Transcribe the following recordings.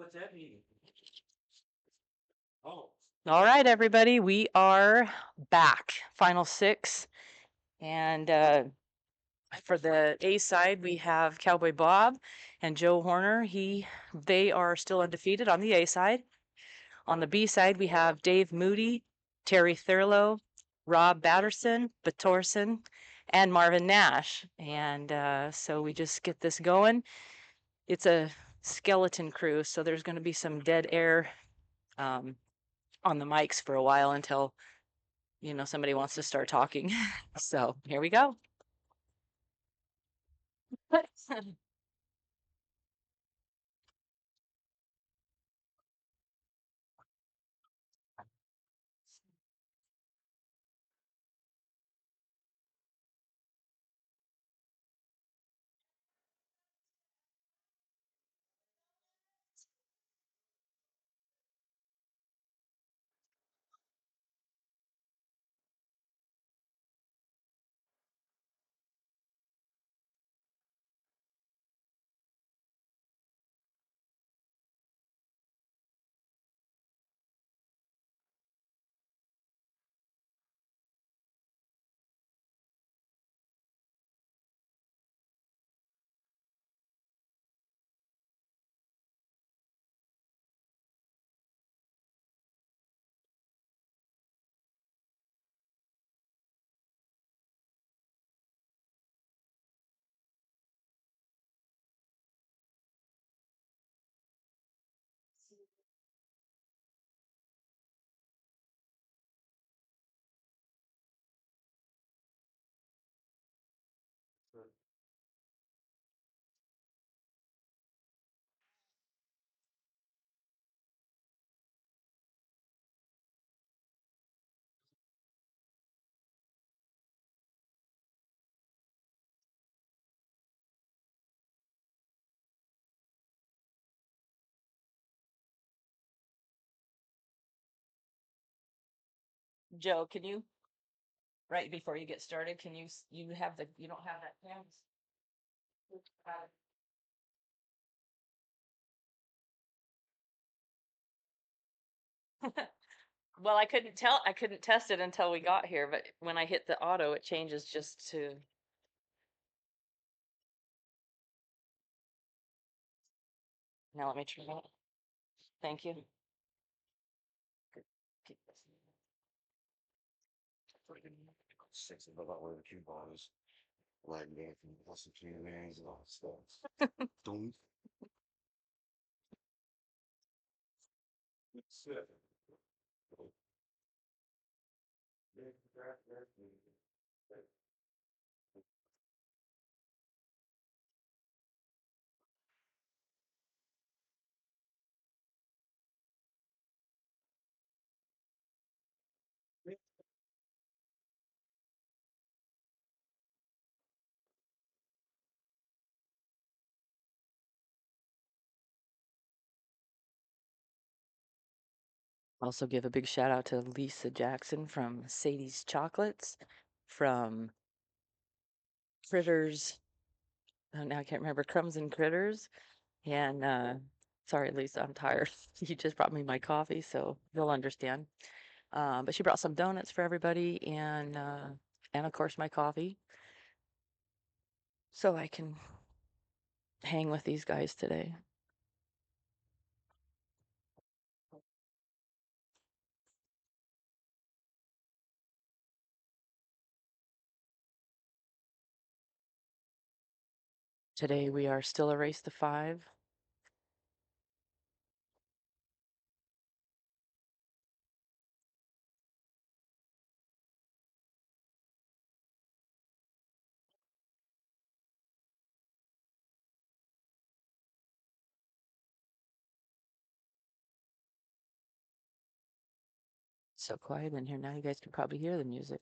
What's that mean? Oh. All right, everybody, we are back. Final six. And for the A side, we have Cowboy Bob and Joe Horner. They are still undefeated on the A side. On the B side, we have Dave Moody, Terry Thurlow, Rob Batorson, Batorson, and Marvin Nash. And so we just get this going. It's a skeleton crew, so there's going to be some dead air on the mics for a while until somebody wants to start talking. So here we go. Joe, can you, right before you get started, you don't have that canvas? Well, I couldn't test it until we got here, but when I hit the auto, it changes just to. Now let me try that. Thank you. Keep this. Six about where the cue ball is. Like that, and plus the two names and all that stuff. Don't. It's it. Also give a big shout out to Lisa Jackson from Sadie's Chocolates, from Critters. Oh, now I can't remember, Crumbs and Critters. And sorry, Lisa, I'm tired. You just brought me my coffee, so you'll understand. But she brought some donuts for everybody, and of course my coffee, so I can hang with these guys today. Today we are still a race to 5. So quiet in here now, you guys can probably hear the music.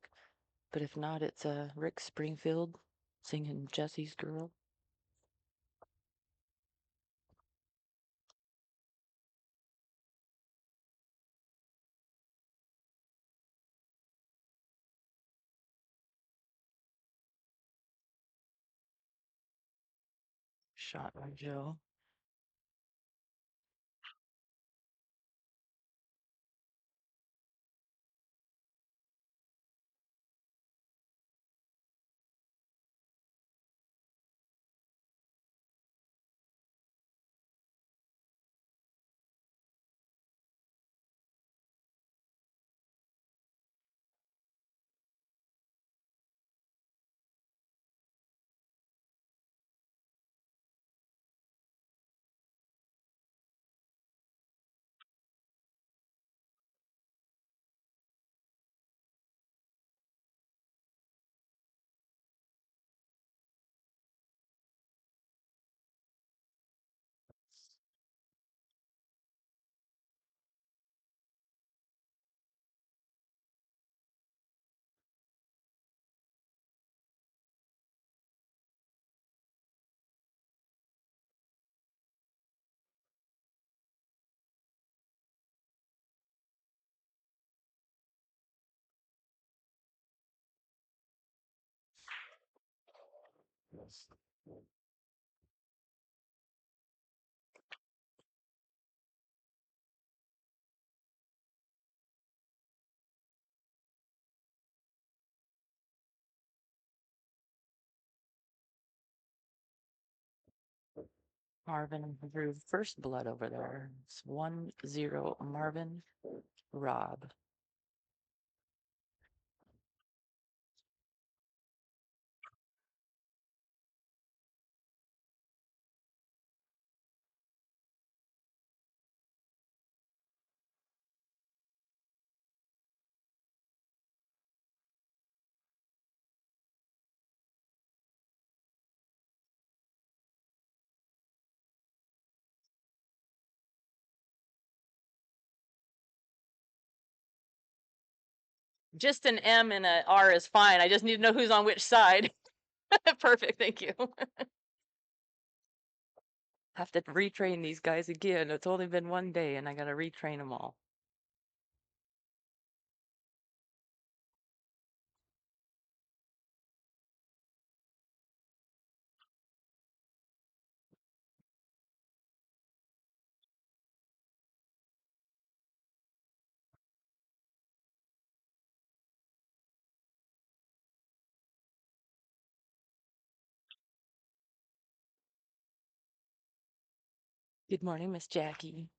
But if not, it's Rick Springfield singing Jesse's Girl. Shot by Joe. Marvin drew first blood over there. It's 1-0 Marvin, Rob. Just an M and a R is fine. I just need to know who's on which side. Perfect, thank you. Have to retrain these guys again. It's only been one day and I gotta retrain them all. Good morning, Miss Jackie.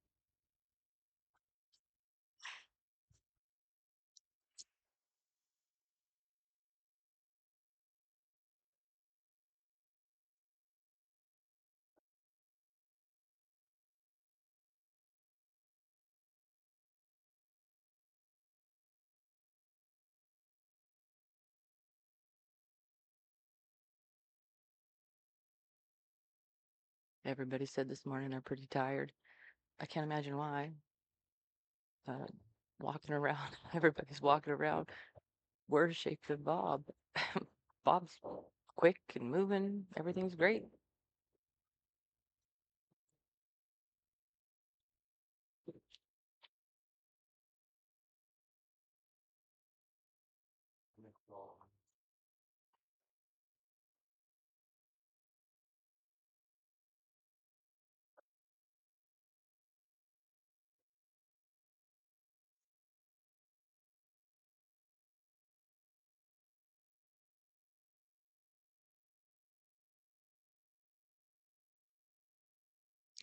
Everybody said this morning they're pretty tired. I can't imagine why. Uh, Walking around, everybody's walking around worse shape than Bob. Bob's quick and moving. Everything's great.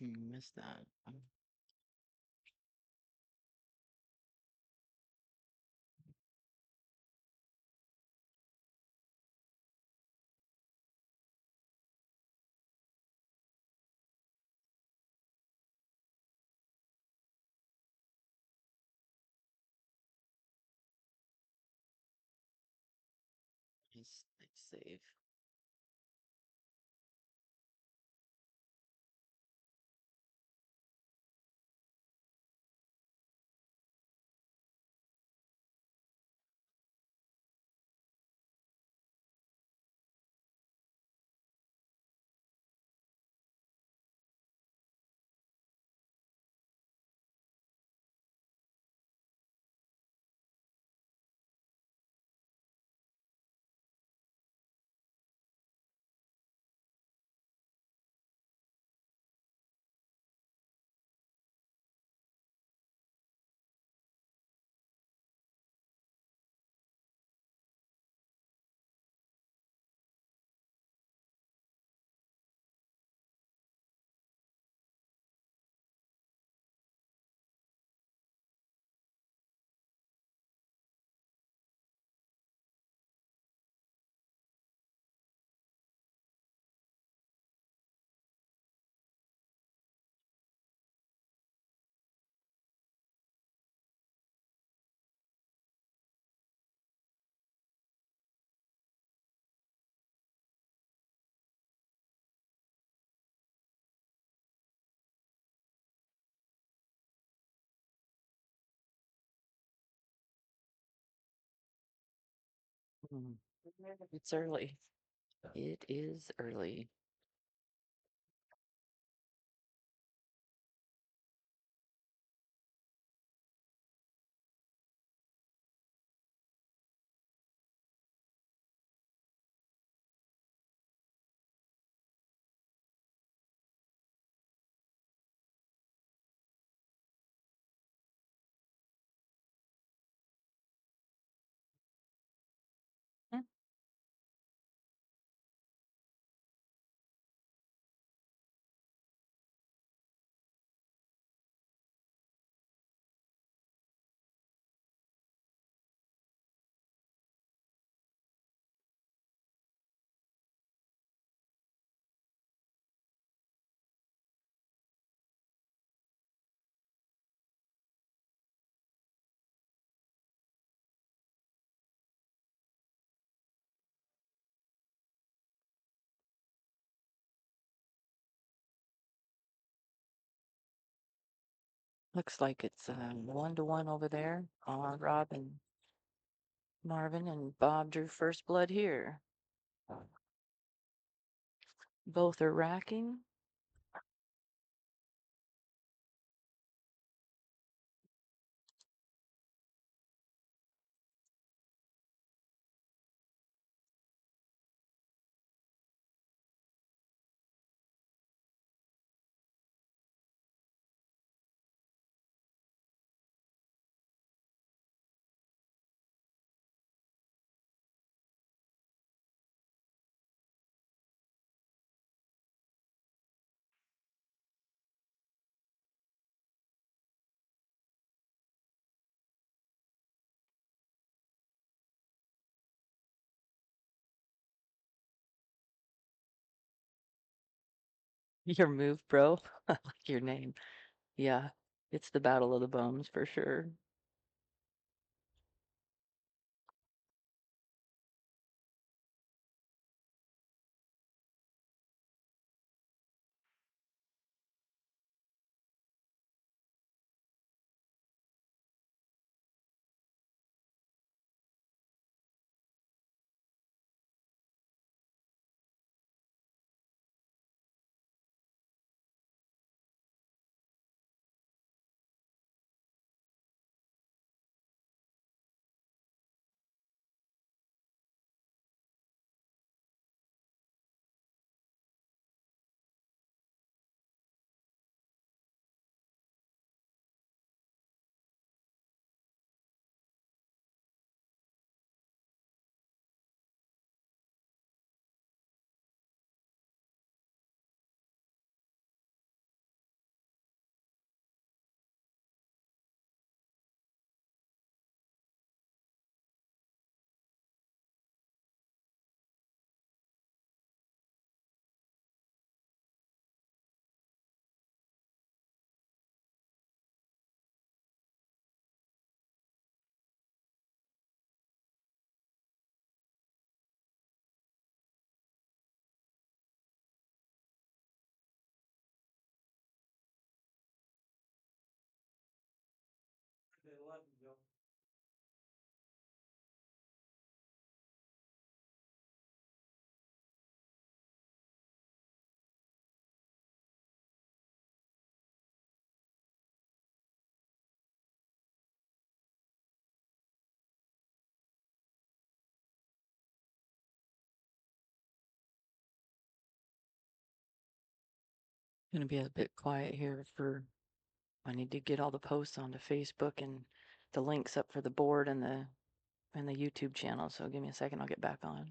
Missed that. Nice save. Mm. It's early. It is early. Looks like it's 1-1 over there on Rob and Marvin, and Bob drew first blood here. Both are racking. Your move, bro. I like your name. Yeah, it's the Battle of the Bums for sure. Gonna be a bit quiet here for I need to get all the posts onto Facebook and the links up for the board and the YouTube channel. So give me a second, I'll get back on.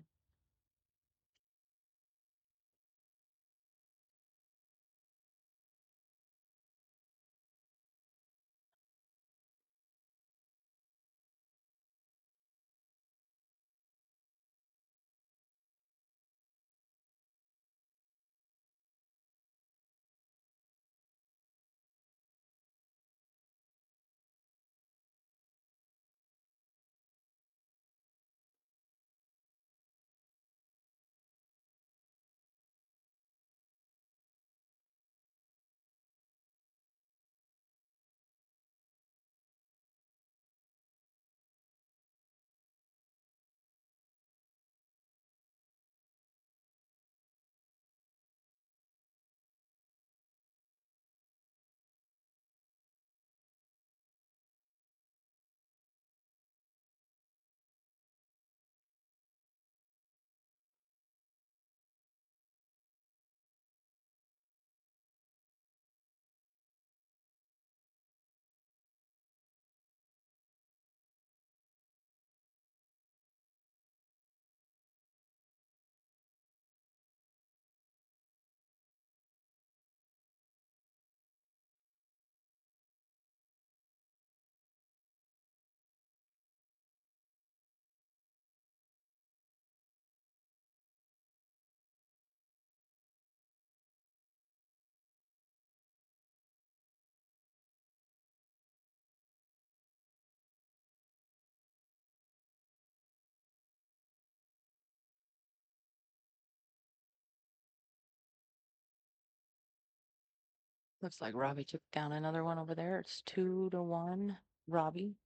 Looks like Robbie took down another one over there. It's 2-1, Robbie.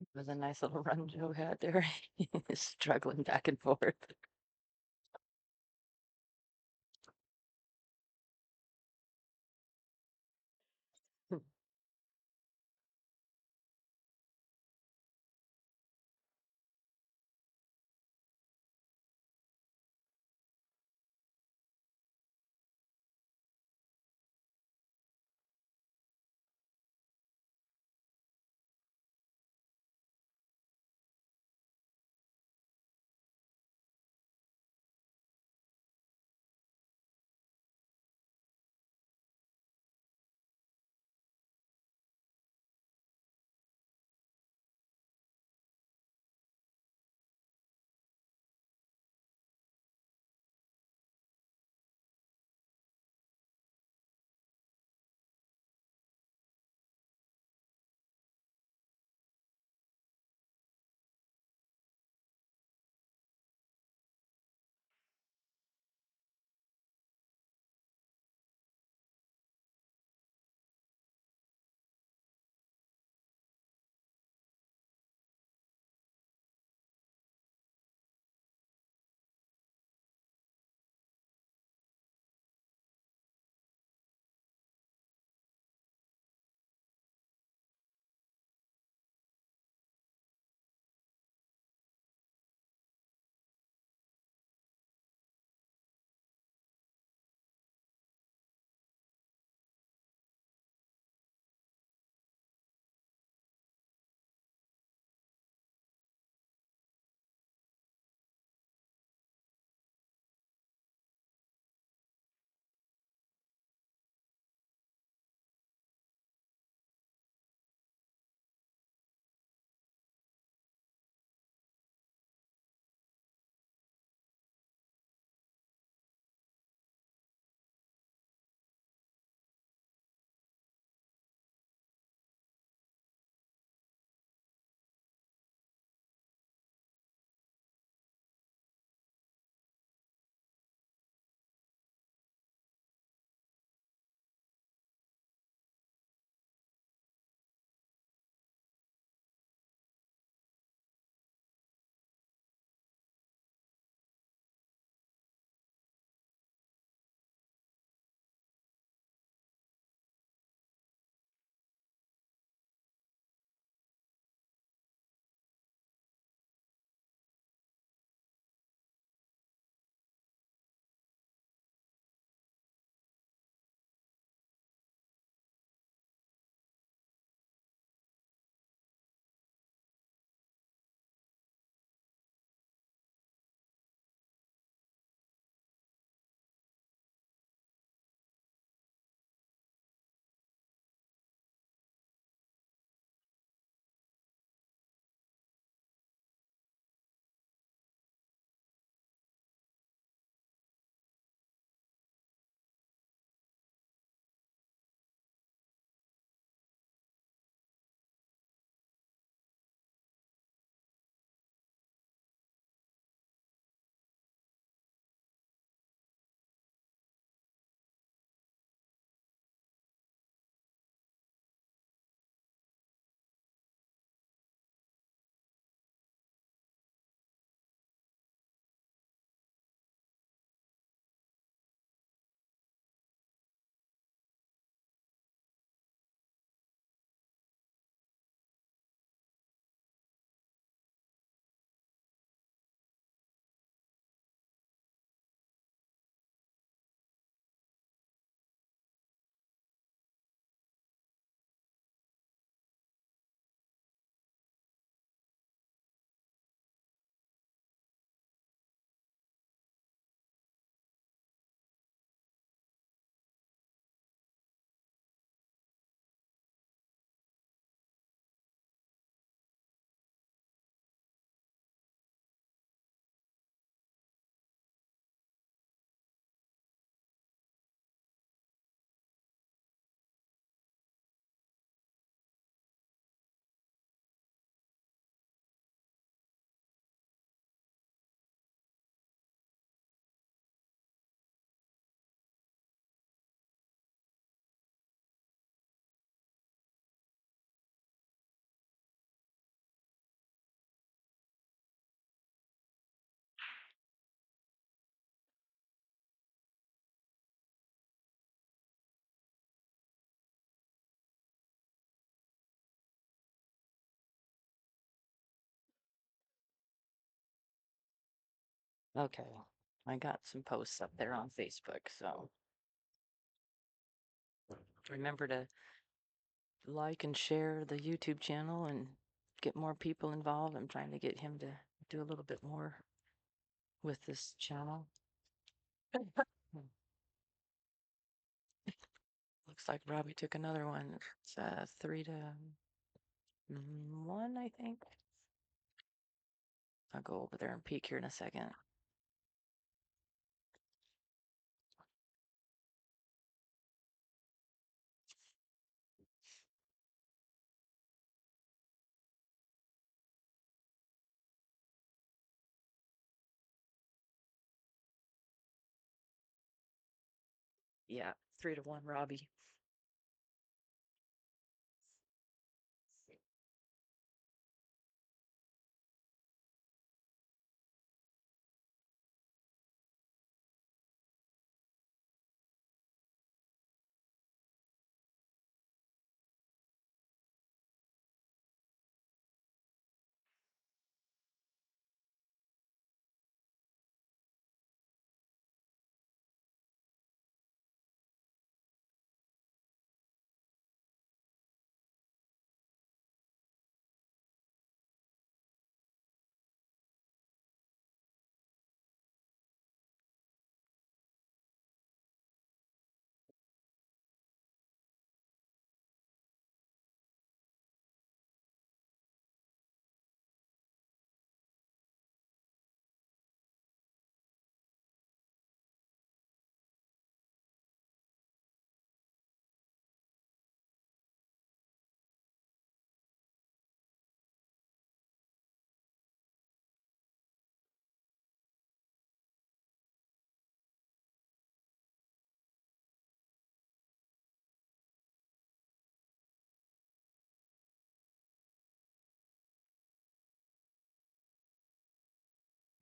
It was a nice little run Joe had there. He's struggling back and forth. Okay. I got some posts up there on Facebook, so remember to like and share the YouTube channel and get more people involved. I'm trying to get him to do a little bit more with this channel. Looks like Robbie took another one. It's 3-1, I think. I'll go over there and peek here in a second. Yeah, 3-1, Robbie.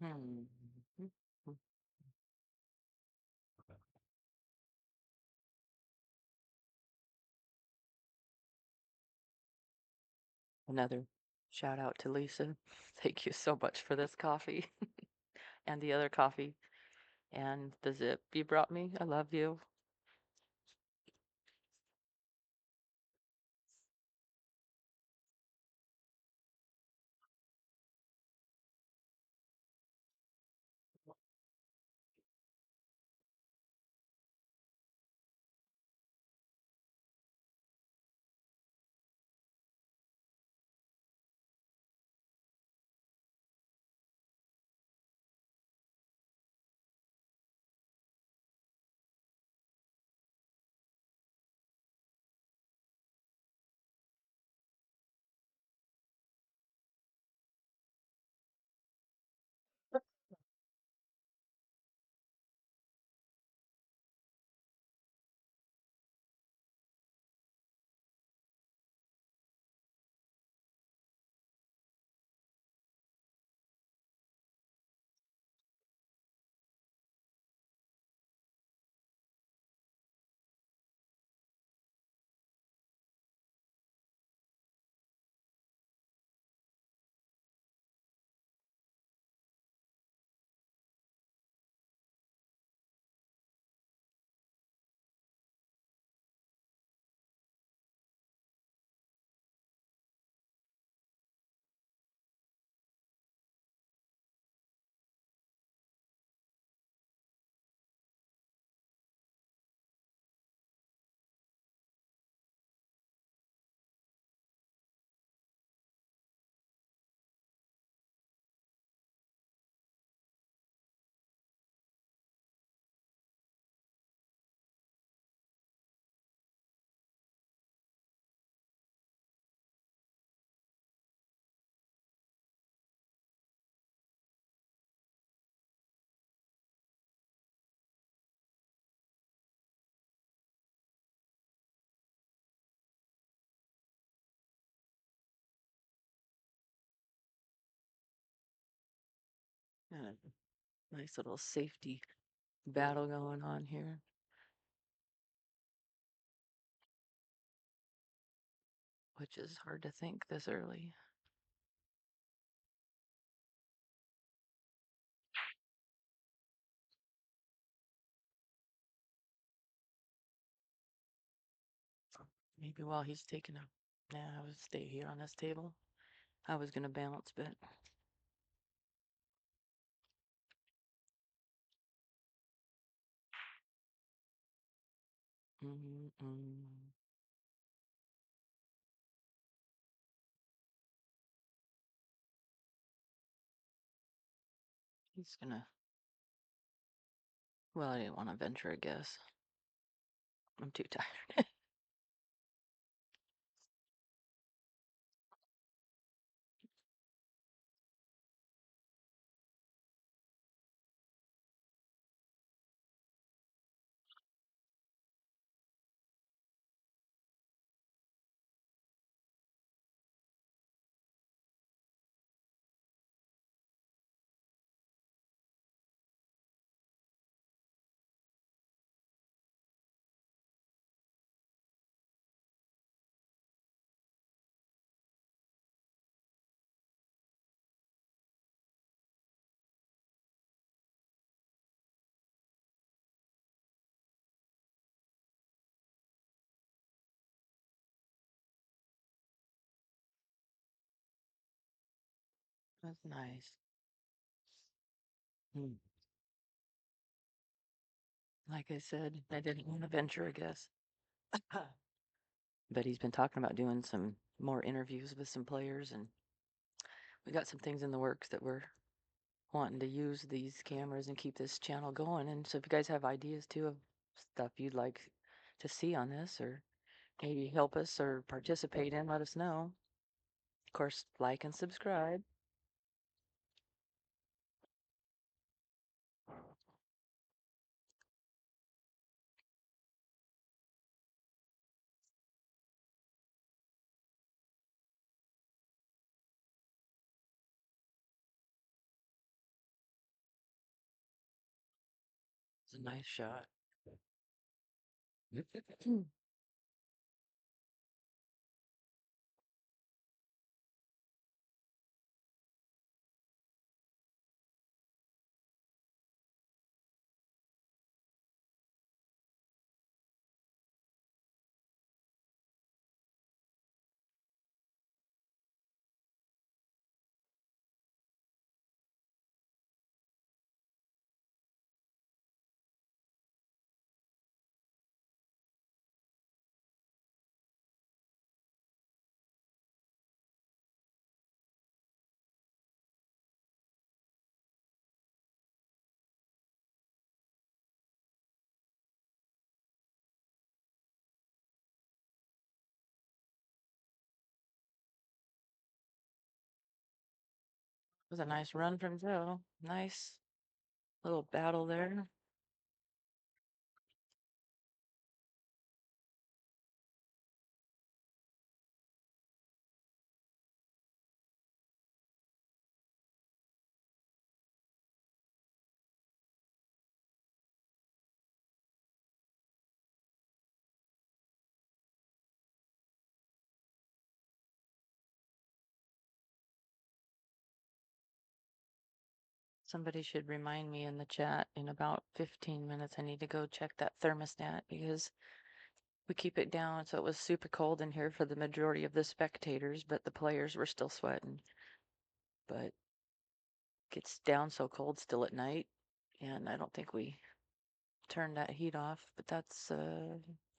Hmm. Another shout out to Lisa. Thank you so much for this coffee and the other coffee and the zip you brought me. I love you. And a nice little safety battle going on here. Which is hard to think this early. Maybe while he's taking a. Yeah, I would stay here on this table. I was gonna bounce, but. Mm-mm. He's gonna. Well, I didn't want to venture a guess. I'm too tired. That's nice. Hmm. Like I said, I didn't want to venture a guess. But he's been talking about doing some more interviews with some players, and we got some things in the works that we're wanting to use these cameras and keep this channel going. And so if you guys have ideas too of stuff you'd like to see on this, or maybe help us or participate in, let us know. Of course, like and subscribe. It's a nice shot. Was a nice run from Joe. Nice little battle there. Somebody should remind me in the chat in about 15 minutes. I need to go check that thermostat because we keep it down. So it was super cold in here for the majority of the spectators, but the players were still sweating. But it gets down so cold still at night. And I don't think we turned that heat off, but that's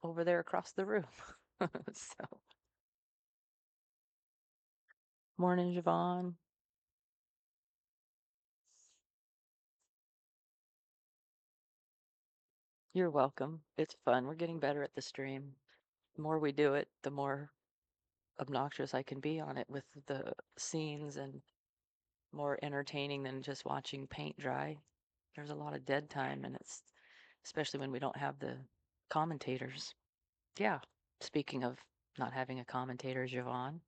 over there across the room. So, morning, Javon. You're welcome. It's fun. We're getting better at the stream. The more we do it, the more obnoxious I can be on it with the scenes and more entertaining than just watching paint dry. There's a lot of dead time, and it's especially when we don't have the commentators. Yeah. Speaking of not having a commentator, Javon,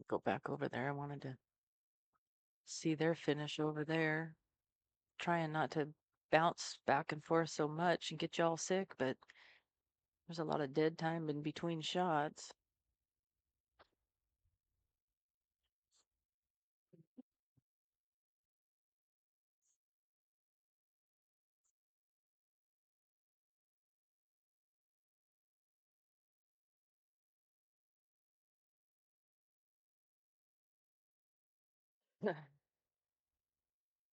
go back over there. I wanted to see their finish over there. Trying not to bounce back and forth so much and get y'all sick, but there's a lot of dead time in between shots.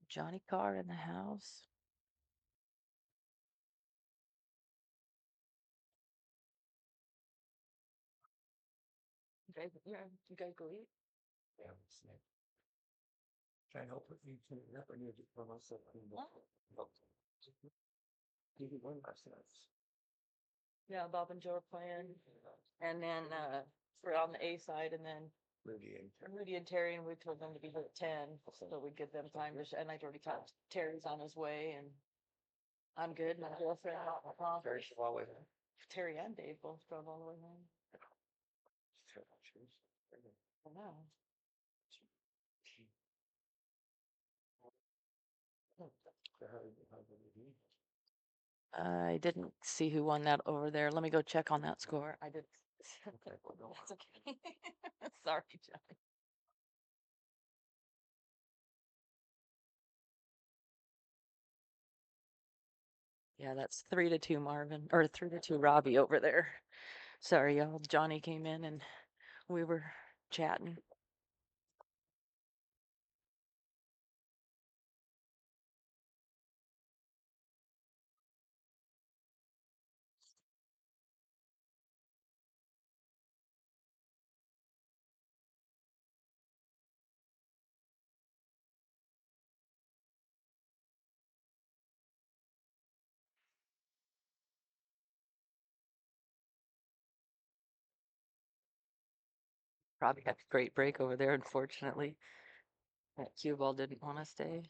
Johnny Carr in the house. You guys go eat? Yeah, it's nice. Try and help with you to never need to for myself. You can learn ourselves. Yeah, Bob and Joe are playing. And then we're on the A side, and then Moody and Rudy and Terry, and we told them to be here at 10, so we'd give them time to, and I'd already talked, Terry's on his way, and I'm good, my girlfriend, very small way. Terry and Dave both drove all the way home. I know. I didn't see who won that over there. Let me go check on that score. I did. That's okay. Sorry, John. Yeah, that's 3-2 Marvin, or 3-2 Robbie over there. Sorry, y'all. Johnny came in and we were chatting. Robbie had a great break over there, unfortunately. That cue ball didn't want to stay.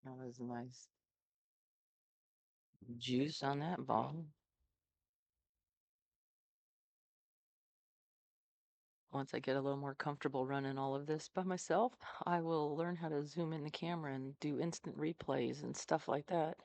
That was nice juice on that ball. Once I get a little more comfortable running all of this by myself, I will learn how to zoom in the camera and do instant replays and stuff like that.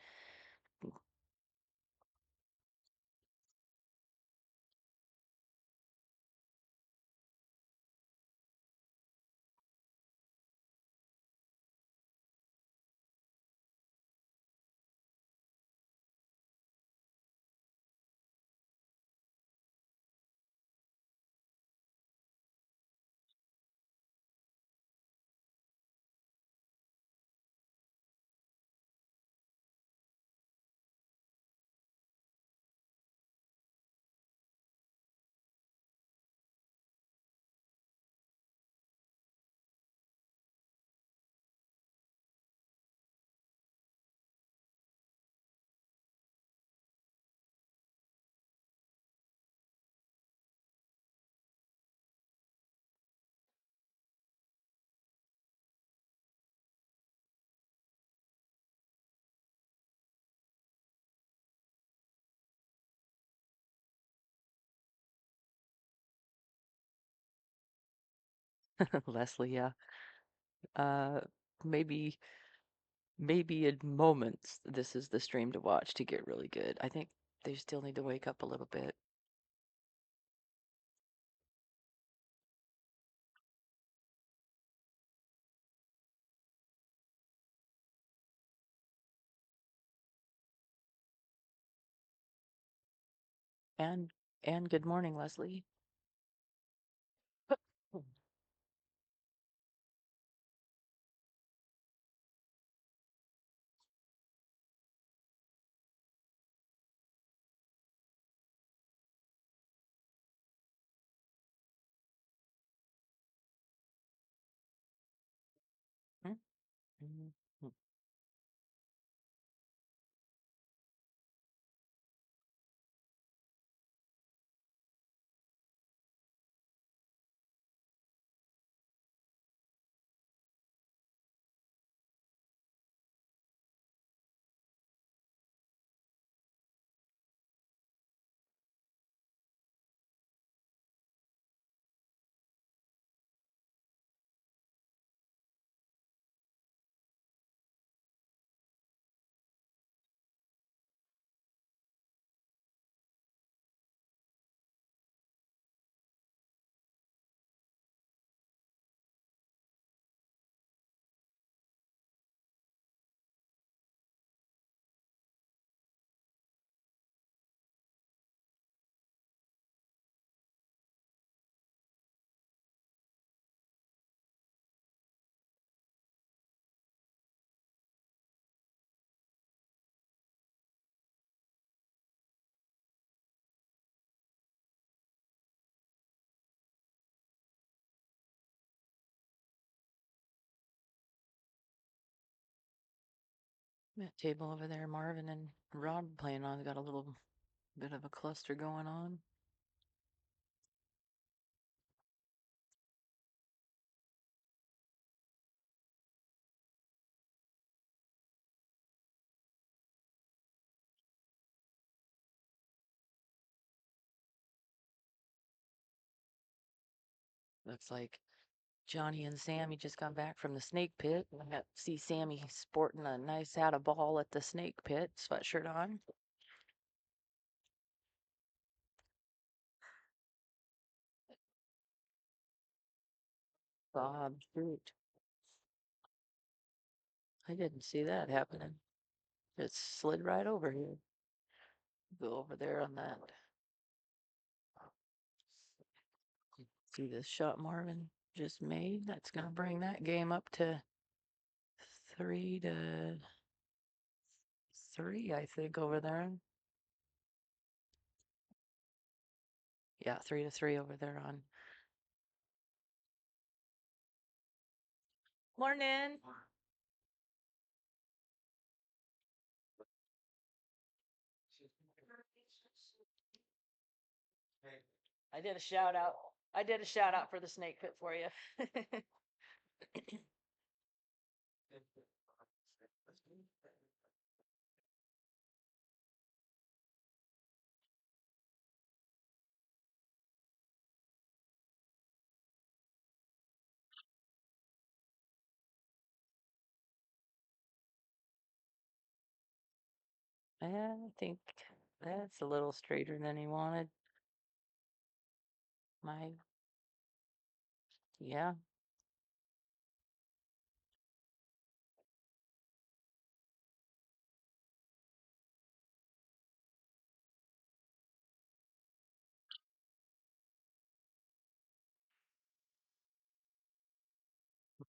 Leslie, yeah. Uh, maybe in moments this is the stream to watch to get really good. I think they still need to wake up a little bit. And good morning, Leslie. That table over there, Marvin and Rob playing on, got a little bit of a cluster going on. Looks like Johnny and Sammy just got back from the snake pit. I got to see Sammy sporting a nice hat of ball at the snake pit, sweatshirt on. Bob, shoot. I didn't see that happening. It slid right over here. Go over there on that. See this shot Marvin just made? That's gonna bring that game up to 3-3, I think, over there. Yeah, 3-3 over there on. Morning. I did a shout out. I did a shout out for the snake pit for you. I think that's a little straighter than he wanted. Yeah.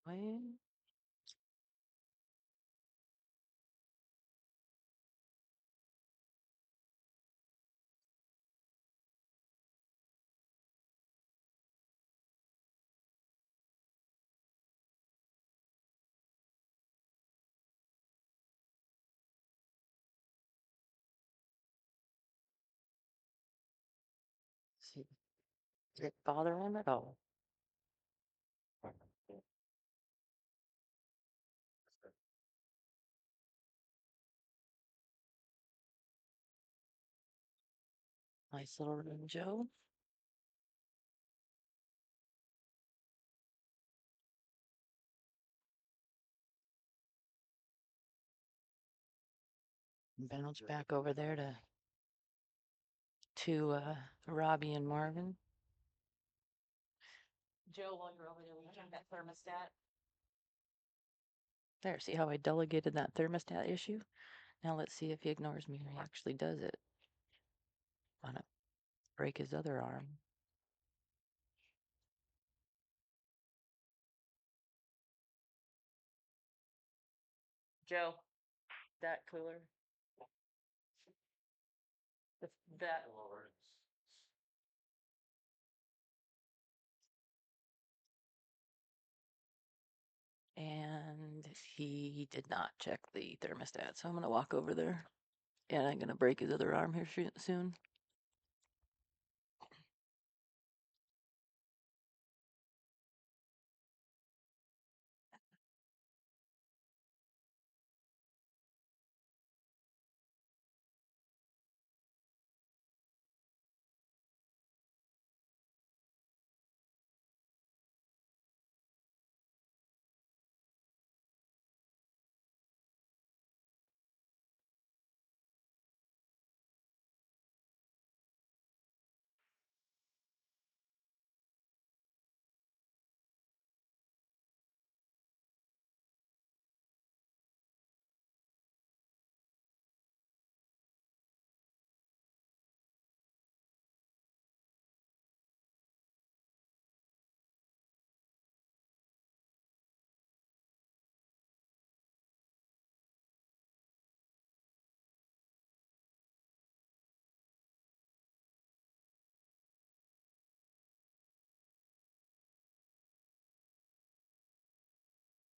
Well, see, did it bother him at all? Nice little room, Joe. Bounce back over there to Robbie and Marvin. Joe, while you're over there, will you turn that thermostat? There, see how I delegated that thermostat issue? Now let's see if he ignores me or he actually does it. Wanna break his other arm. Joe, that cooler. That. And he did not check the thermostat, so I'm gonna walk over there. And I'm gonna break his other arm here soon.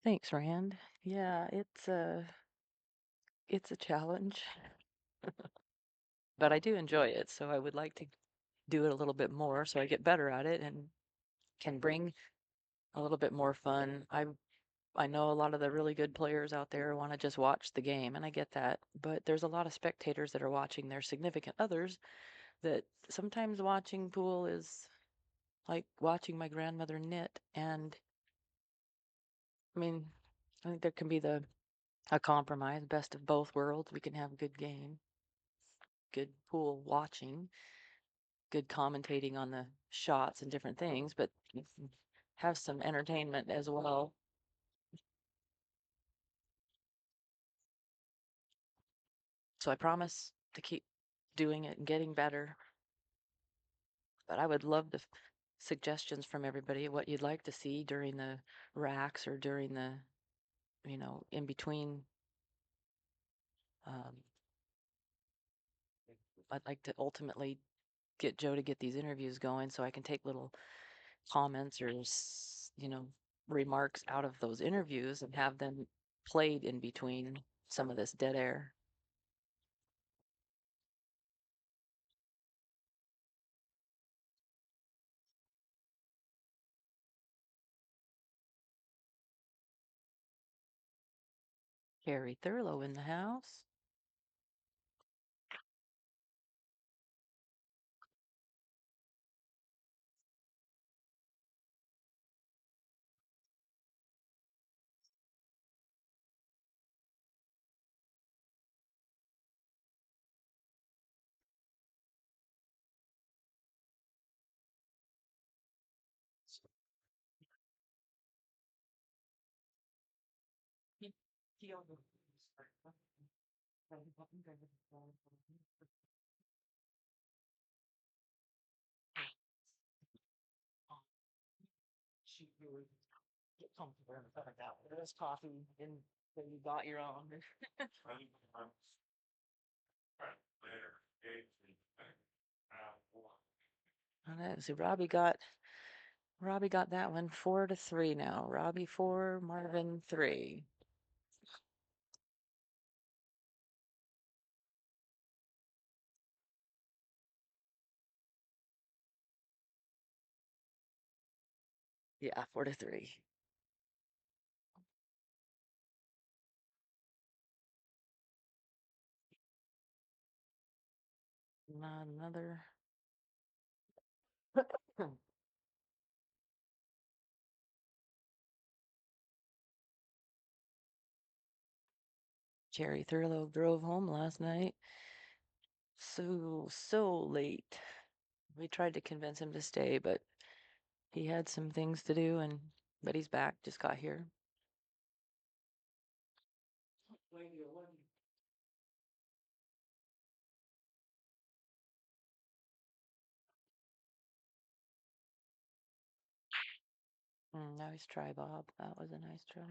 Thanks, Rand. Yeah, it's it's a challenge, but I do enjoy it. So I would like to do it a little bit more so I get better at it and can bring a little bit more fun. I know a lot of the really good players out there want to just watch the game, and I get that. But there's a lot of spectators that are watching their significant others that sometimes watching pool is like watching my grandmother knit. And I mean, I think there can be a compromise, best of both worlds. We can have a good game, good pool watching, good commentating on the shots and different things, but have some entertainment as well. So I promise to keep doing it and getting better. But I would love the suggestions from everybody, what you'd like to see during the racks or during the, in between. Um, I'd like to ultimately get Joe to get these interviews going so I can take little comments or, remarks out of those interviews and have them played in between some of this dead air. Carrie Thurlow in the house. Get comfortable in the that. There's coffee and then you got your own. So Robbie got that one 4-3 now. Robbie 4, Marvin 3. Yeah, 4-3. Not another. Jerry Thurlow drove home last night. So late. We tried to convince him to stay, but he had some things to do but he's back, just got here. Nice try, Bob. That was a nice try.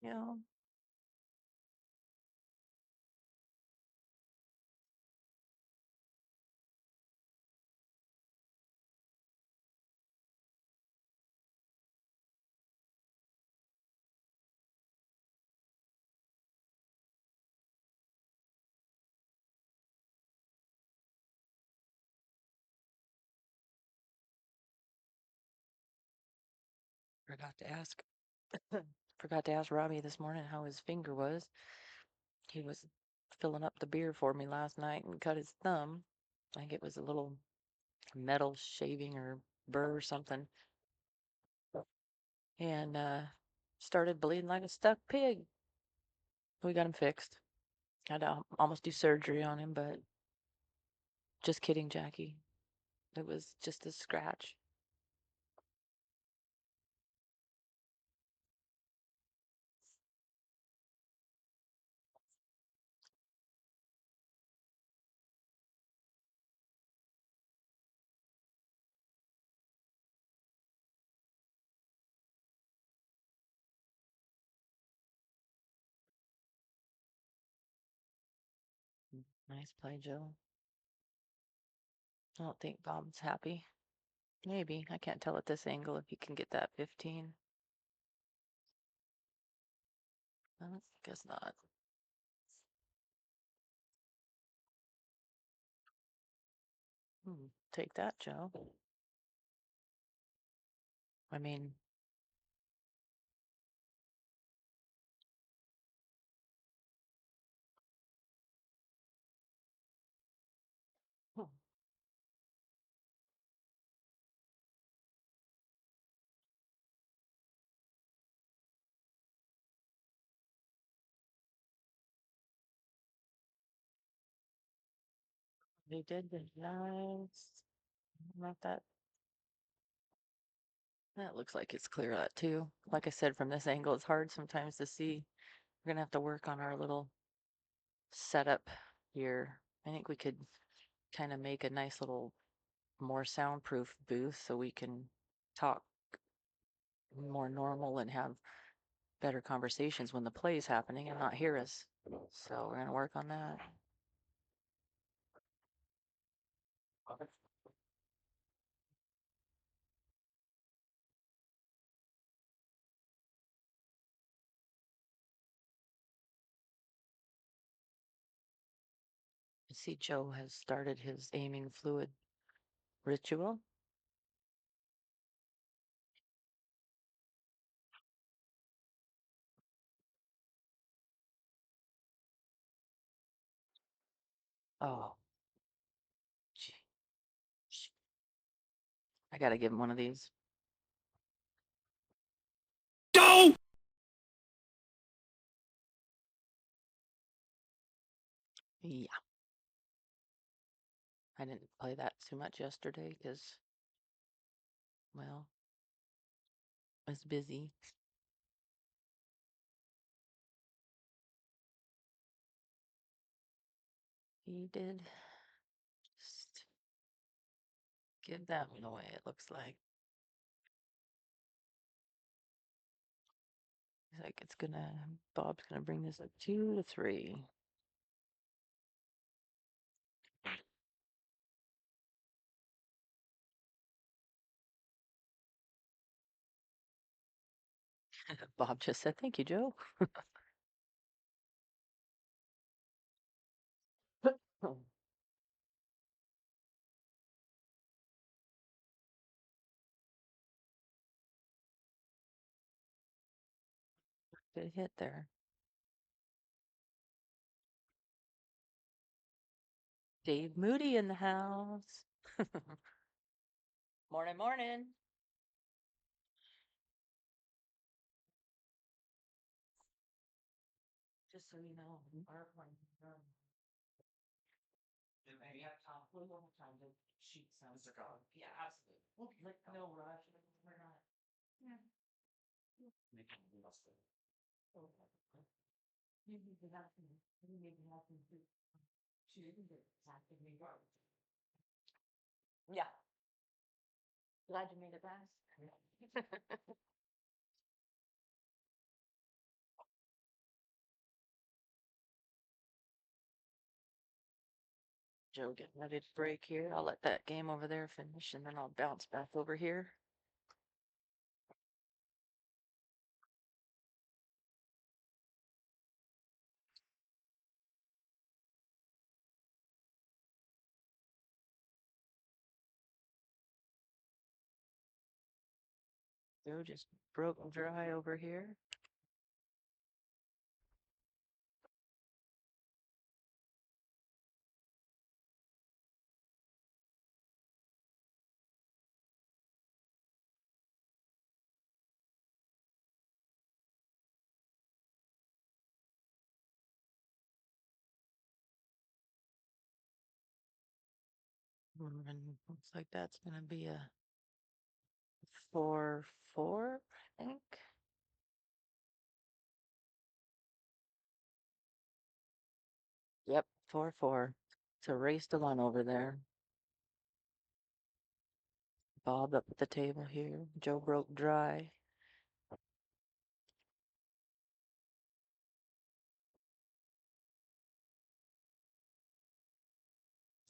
Yeah. Forgot to ask. Forgot to ask Robbie this morning how his finger was. He was filling up the beer for me last night and cut his thumb. I think it was a little metal shaving or burr or something. And started bleeding like a stuck pig. We got him fixed. Had to almost do surgery on him, but just kidding, Jackie. It was just a scratch. Nice play, Joe. I don't think Bob's happy. Maybe. I can't tell at this angle if he can get that 15. I guess not. Take that, Joe. I mean, they did the nice. Not that. That looks like it's clear that too. Like I said, from this angle, it's hard sometimes to see. We're gonna have to work on our little setup here. I think we could kind of make a nice little more soundproof booth so we can talk more normal and have better conversations when the play is happening and not hear us. So we're gonna work on that. I see Joe has started his aiming fluid ritual. Oh, gee. I gotta give him one of these. Go! Yeah. I didn't play that too much yesterday because, well, I was busy. He did just give that one away, it looks like. He's like, Bob's gonna bring this up 2-3. Bob just said, thank you, Joe. Good hit there. Dave Moody in the house. Morning, morning. Just so you know, our one. Maybe have Tom a little more time to shoot sounds. Yeah, absolutely. Like, no rush. We're not. Yeah. Maybe we have to. Maybe we have to. Maybe we have to choose it. Yeah. Glad you made it back. Joe getting ready to break here. I'll let that game over there finish and then I'll bounce back over here. Joe just broke dry over here. And looks like that's gonna be a 4-4, I think. Yep, 4-4. It's a race to one over there. Bob up at the table here. Joe broke dry.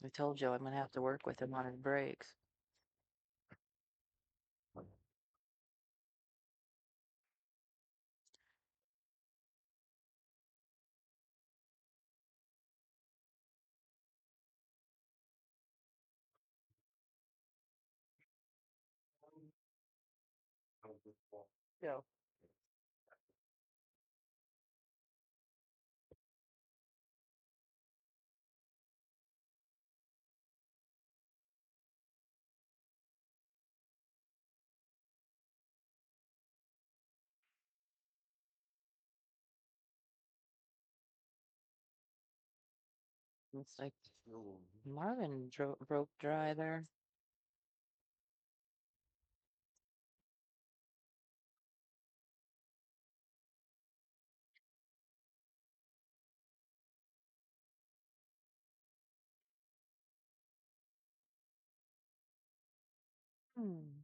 I told Joe I'm gonna have to work with him on his breaks. Joe. Looks like Marvin broke dry there. Hmm.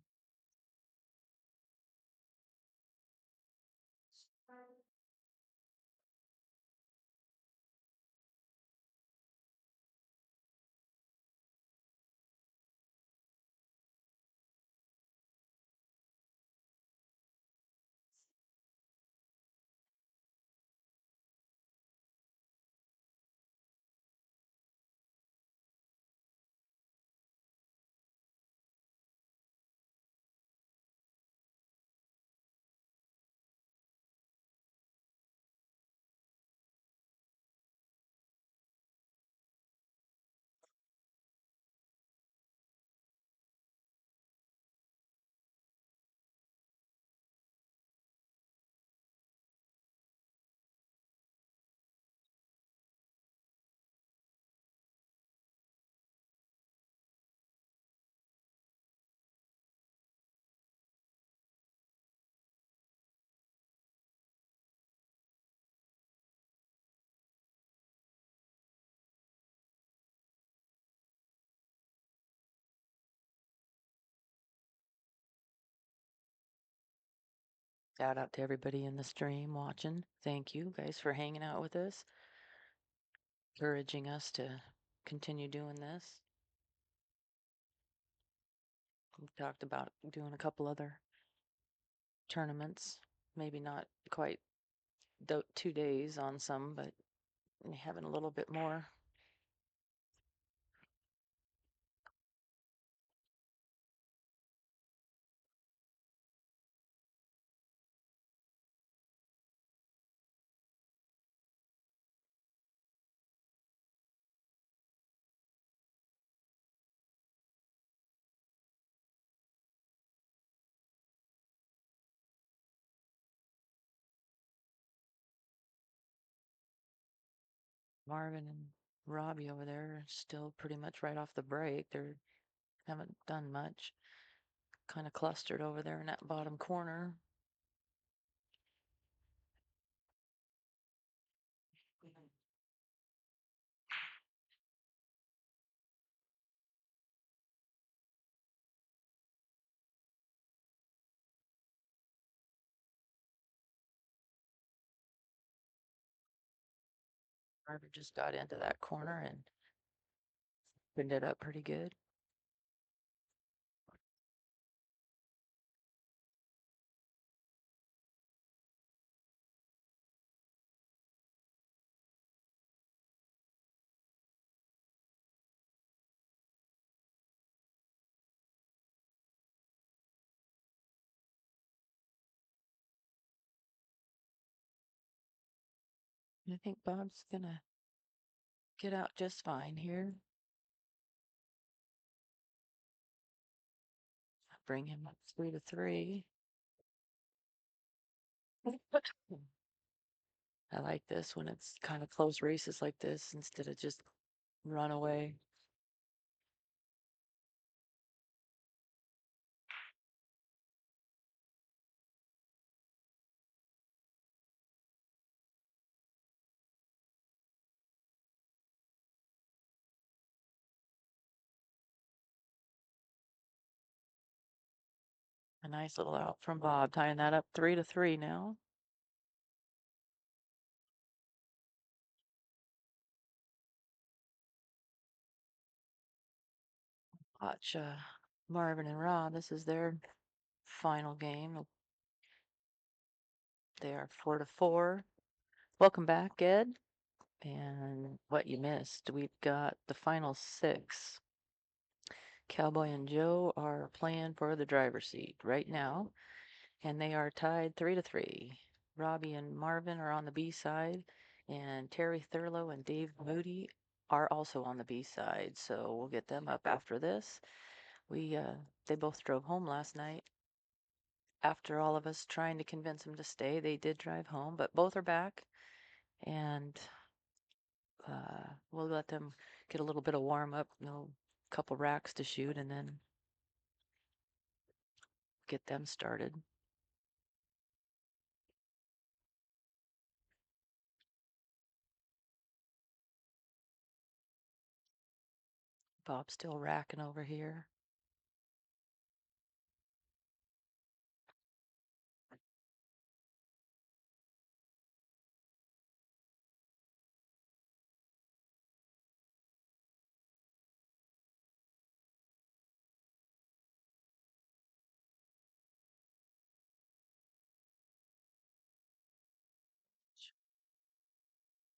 Shout out to everybody in the stream watching. Thank you guys for hanging out with us, encouraging us to continue doing this. We talked about doing a couple other tournaments, maybe not quite 2 days on some, but having a little bit more. Marvin and Robbie over there are still pretty much right off the break. They haven't done much. Kind of clustered over there in that bottom corner. Marvin just got into that corner and opened it up pretty good. I think Bob's gonna get out just fine here. Bring him up 3-3. I like this when it's kind of close races like this instead of just run away. Nice little out from Bob, tying that up 3-3 now. Watch Marvin and Rob. This is their final game. They are 4-4. Welcome back, Ed. And what you missed, we've got the final 6. Cowboy and Joe are playing for the driver's seat right now, and they are tied 3-3. Robbie and Marvin are on the B side, and Terry Thurlow and Dave Moody are also on the B side. So we'll get them up after this. They both drove home last night. After all of us trying to convince them to stay, they did drive home, but both are back, and we'll let them get a little bit of warm up, couple racks to shoot, and then get them started. Bob's still racking over here.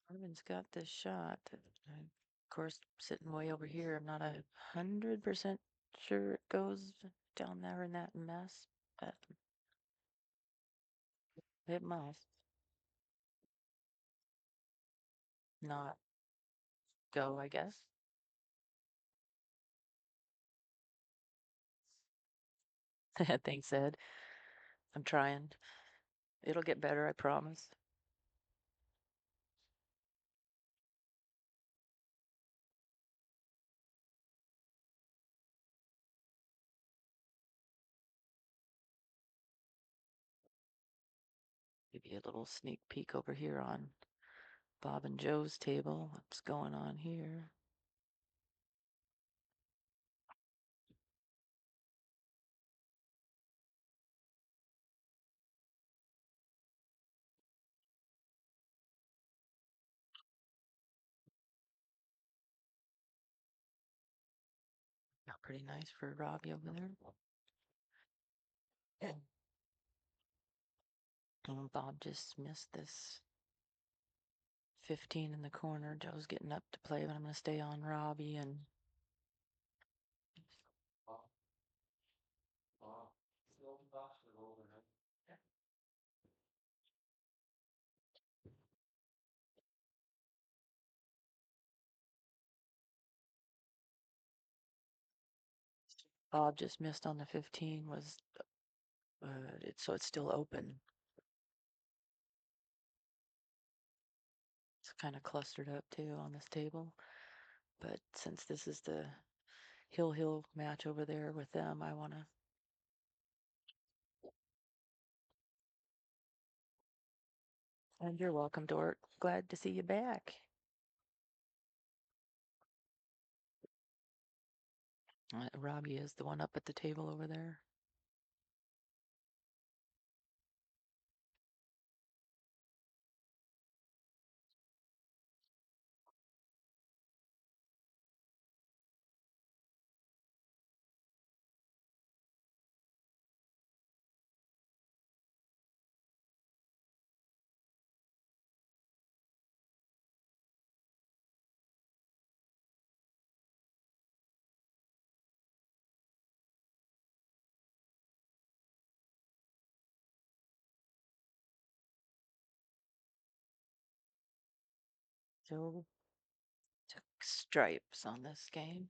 Marvin's got this shot. Of course, sitting way over here, I'm not 100% sure it goes down there in that mess, but it must not go, I guess. Thanks, Ed. I'm trying. It'll get better, I promise. Give you a little sneak peek over here on Bob and Joe's table. What's going on here? Not pretty nice for Robbie over there. And Bob just missed this 15 in the corner. Joe's getting up to play, but I'm going to stay on Robbie, and Bob just missed on the 15 was so it's still open. It's kind of clustered up too on this table, but since this is the Hille match over there with them, I want to. And you're welcome, Dort. Glad to see you back. Robbie is the one up at the table over there. Joe took stripes on this game.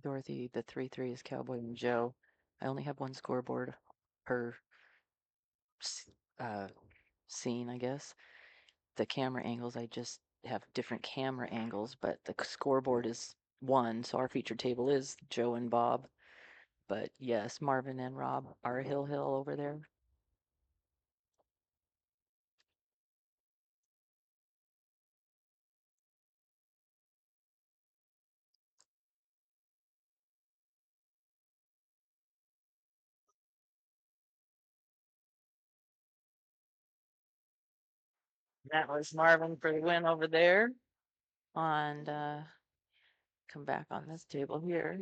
Dorothy, the 3-3 is Cowboy and Joe. I only have one scoreboard per uh, scene, I guess. The camera angles, I just have different camera angles, but the scoreboard is one. So our feature table is Joe and Bob. But yes, Marvin and Rob are Hille over there. That was Marvin for the win over there. And come back on this table here.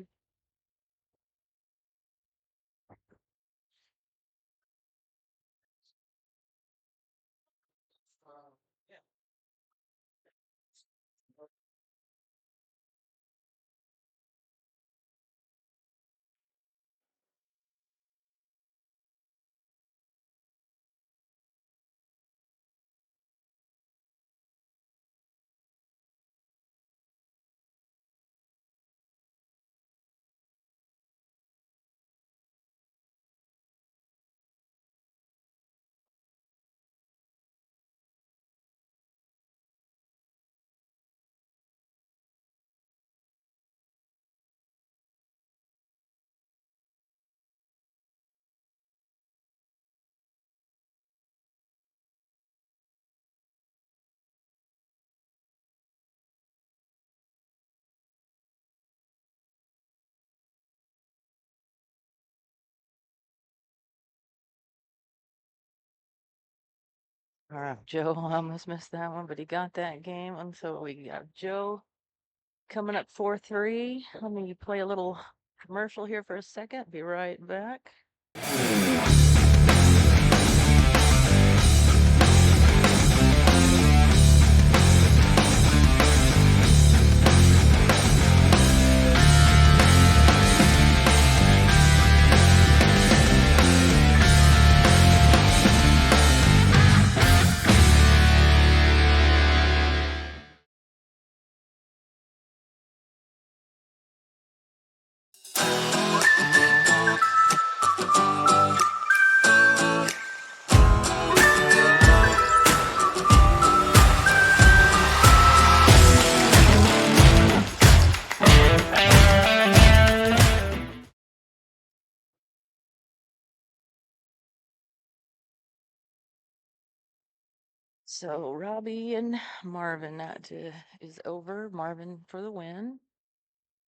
All right, Joe almost missed that one, but he got that game. And so we got Joe coming up 4-3. Let me play a little commercial here for a second. Be right back. So Robbie and Marvin, that is over. Marvin for the win.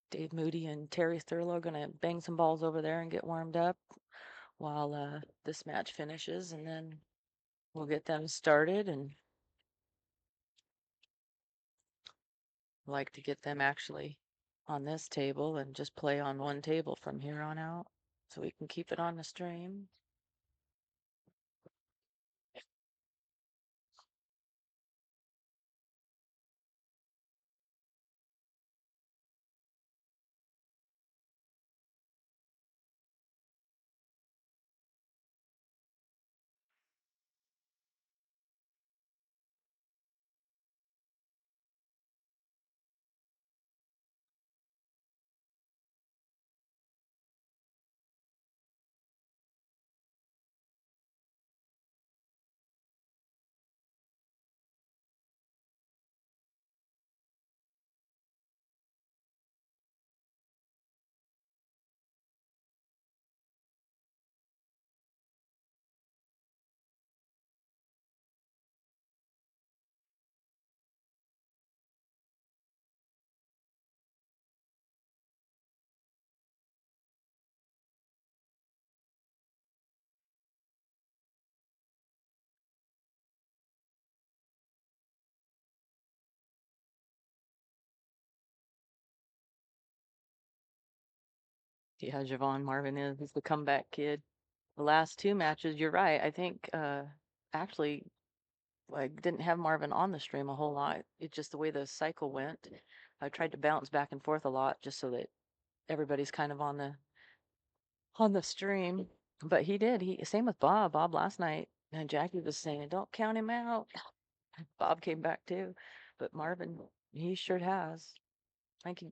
Dave Moody and Terry Thurlow gonna bang some balls over there and get warmed up while this match finishes, and then we'll get them started and like to get them actually on this table and just play on one table from here on out so we can keep it on the stream. Yeah, Javon Marvin is. He's the comeback kid. The last two matches, you're right. I think actually I didn't have Marvin on the stream a whole lot. It's just the way the cycle went. I tried to bounce back and forth a lot just so that everybody's kind of on the stream. But he did. He same with Bob. Bob last night and Jackie was saying, "Don't count him out." Bob came back too, but Marvin, he sure has. I think he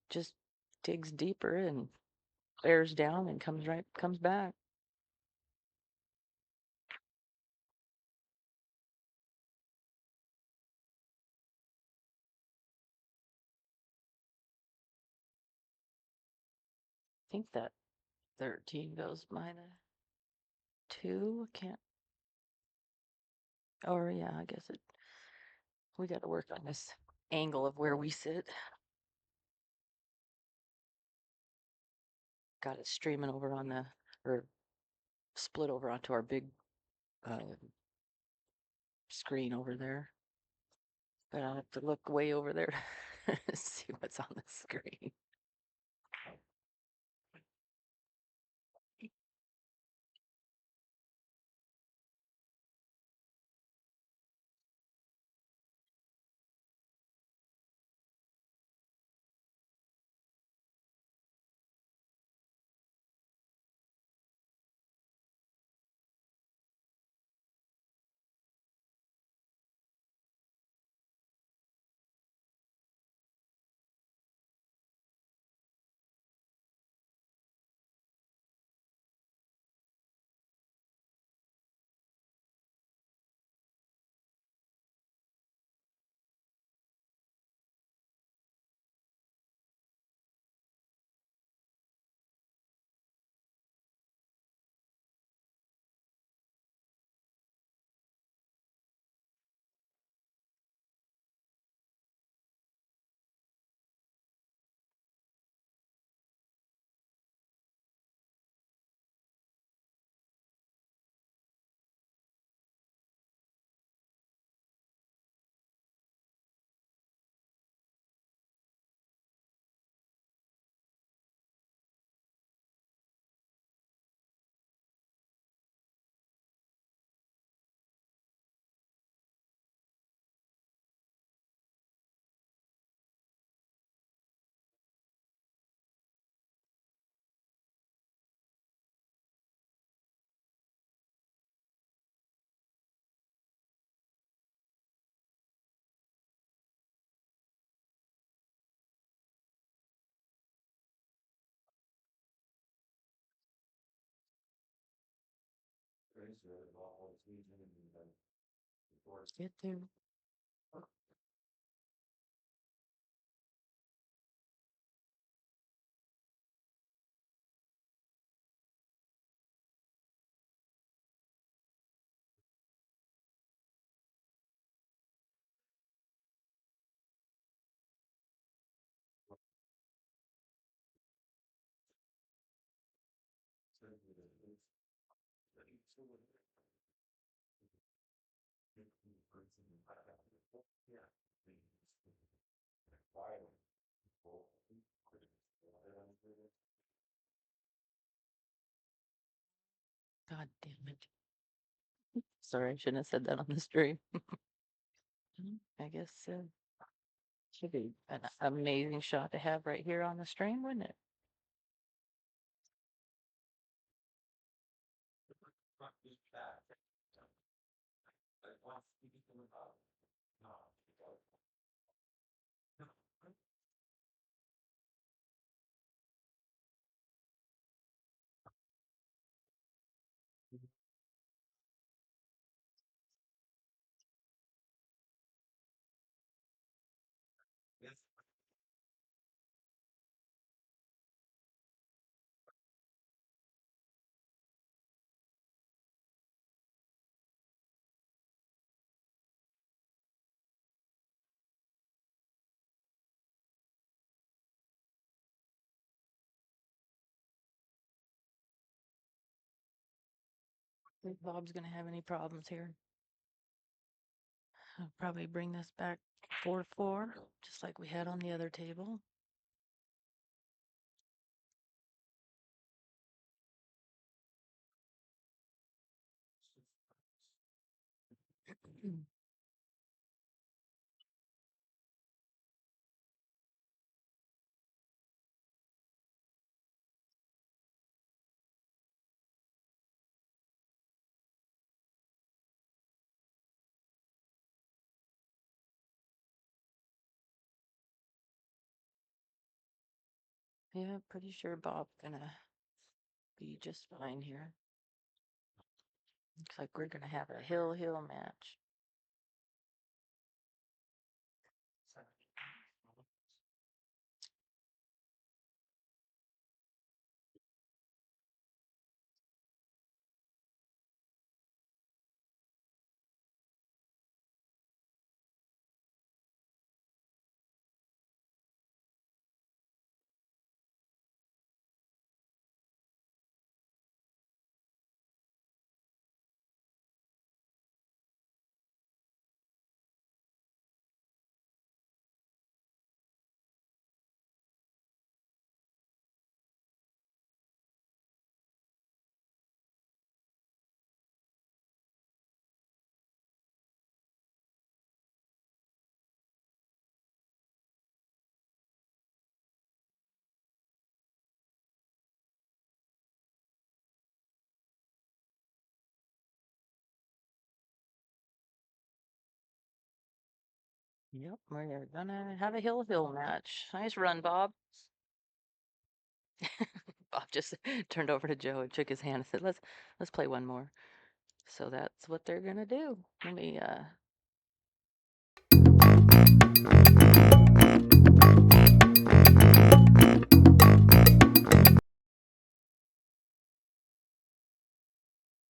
just digs deeper and bears down and comes back. I think that 13 goes by the 2. Can't. Or yeah, I guess it. We got to work on this angle of where we sit. Got it streaming over on the, or split over onto our big screen over there. But I have to look way over there to see what's on the screen. Get there. God damn it. Sorry, I shouldn't have said that on the stream. I guess should be an amazing shot to have right here on the stream, wouldn't it? Think Bob's gonna have any problems here. I'll probably bring this back 4-4, just like we had on the other table. Yeah, pretty sure Bob's gonna be just fine here. Looks like we're gonna have a Hille match. Yep, we're gonna have a Hille match. Nice run, Bob. Bob just turned over to Joe and shook his hand and said, let's play one more. So that's what they're gonna do. Let me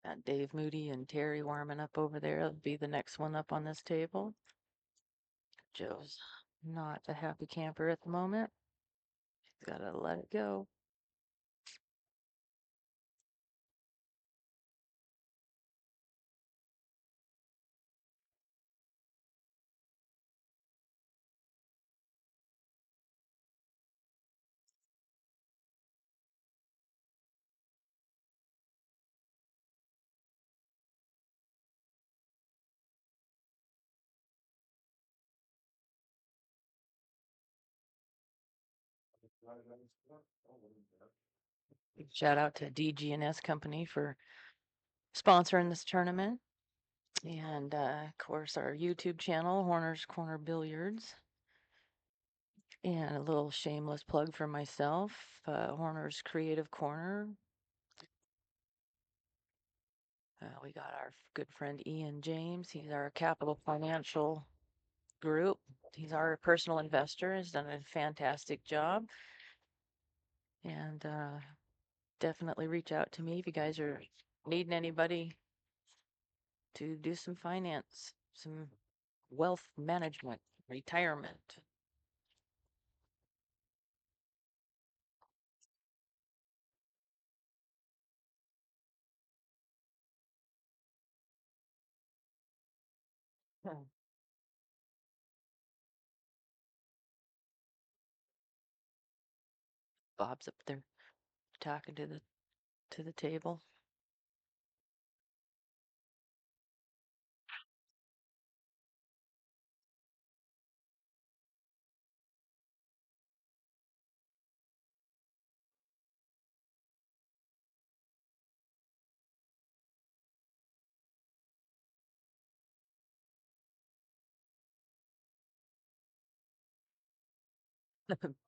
got Dave Moody and Terry warming up over there. It'll be the next one up on this table. Joe's not a happy camper at the moment. He's gotta let it go. Big shout out to DG&S Company for sponsoring this tournament. And of course, our YouTube channel, Horner's Corner Billiards. And a little shameless plug for myself, Horner's Creative Corner. We got our good friend Ian James. He's our Capital Financial Group. He's our personal investor. He's done a fantastic job. And definitely reach out to me if you guys are needing anybody to do some finance, some wealth management, retirement. Hmm. Bob's up there talking to the table.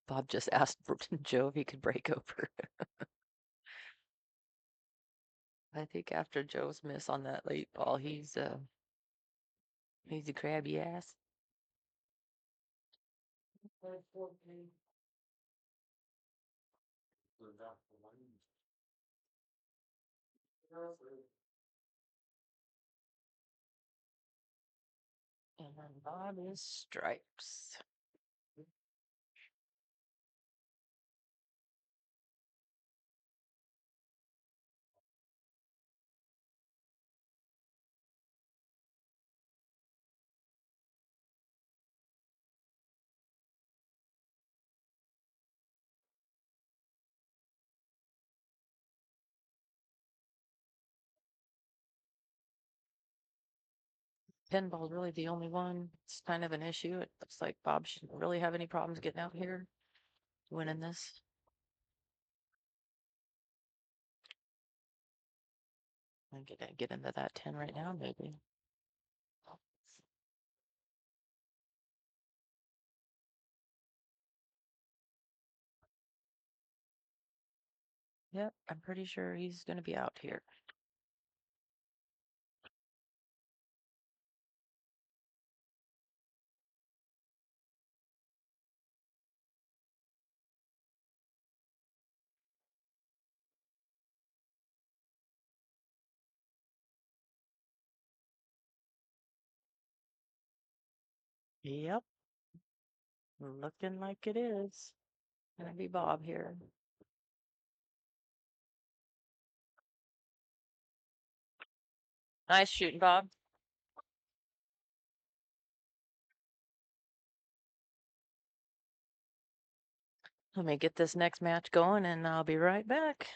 Bob just asked Joe if he could break over. I think after Joe's miss on that late ball, he's a crabby ass. And then Bob is stripes. Pinball's really the only one. It's kind of an issue. It looks like Bob shouldn't really have any problems getting out here, winning this. I get into that 10 right now, maybe. Yep, I'm pretty sure he's gonna be out here. Yep, looking like it is. Gonna be Bob here. Nice shooting, Bob. Let me get this next match going and I'll be right back.